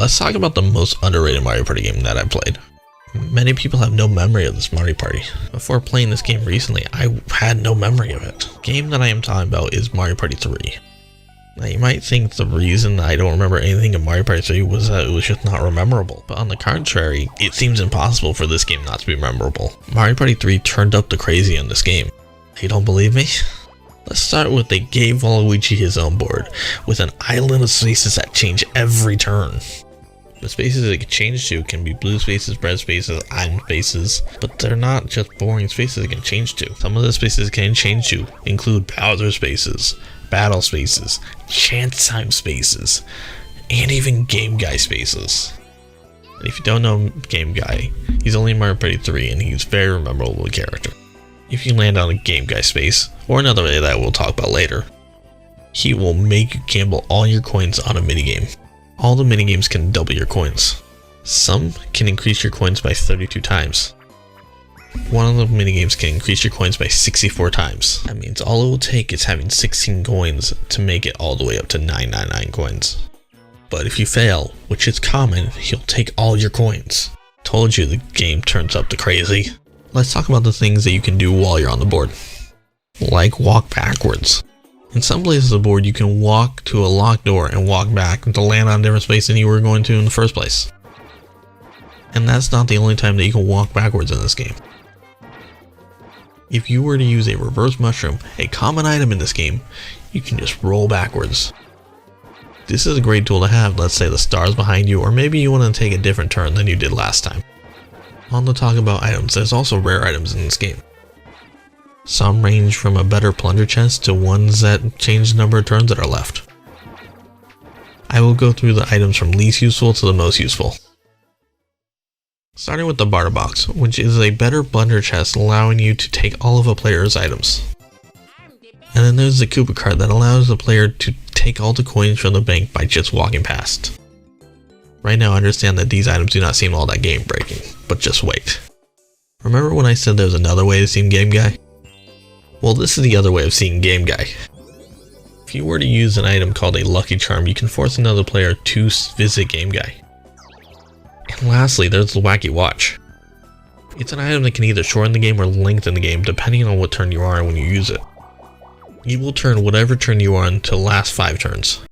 let's talk about the most underrated Mario Party game that I played. Many people have no memory of this Mario Party. Before playing this game recently, I had no memory of it. The game that I am talking about is Mario Party 3. Now you might think the reason I don't remember anything of Mario Party 3 was that it was just not memorable. But on the contrary, it seems impossible for this game not to be memorable. Mario Party 3 turned up the crazy on this game. You don't believe me? Let's start with they gave Waluigi his own board, with an island of spaces that change every turn. The spaces it can change to can be blue spaces, red spaces, iron spaces, but they're not just boring spaces it can change to. Some of the spaces it can change to include Bowser spaces, battle spaces, chance time spaces, and even Game Guy spaces. And if you don't know Game Guy, he's only in Mario Party 3 and he's a very memorable character. If you land on a Game Guy space, or another way that we'll talk about later, he will make you gamble all your coins on a minigame. All the minigames can double your coins. Some can increase your coins by 32 times. One of the minigames can increase your coins by 64 times. That means all it will take is having 16 coins to make it all the way up to 999 coins. But if you fail, which is common, he'll take all your coins. Told you the game turns up the crazy. Let's talk about the things that you can do while you're on the board. Like walk backwards. In some places of the board you can walk to a locked door and walk back to land on a different space than you were going to in the first place. And that's not the only time that you can walk backwards in this game. If you were to use a reverse mushroom, a common item in this game, you can just roll backwards. This is a great tool to have, let's say the stars behind you, or maybe you want to take a different turn than you did last time. On the talk about items, there's also rare items in this game. Some range from a better plunder chest to ones that change the number of turns that are left. I will go through the items from least useful to the most useful. Starting with the barter box, which is a better plunder chest allowing you to take all of a player's items. And then there's the Koopa cart that allows the player to take all the coins from the bank by just walking past. Right now I understand that these items do not seem all that game breaking, but just wait. Remember when I said there's another way to see Game Guy? Well, this is the other way of seeing Game Guy. If you were to use an item called a Lucky Charm, you can force another player to visit Game Guy. And lastly, there's the Wacky Watch. It's an item that can either shorten the game or lengthen the game depending on what turn you are on when you use it. You will turn whatever turn you are on to last 5 turns.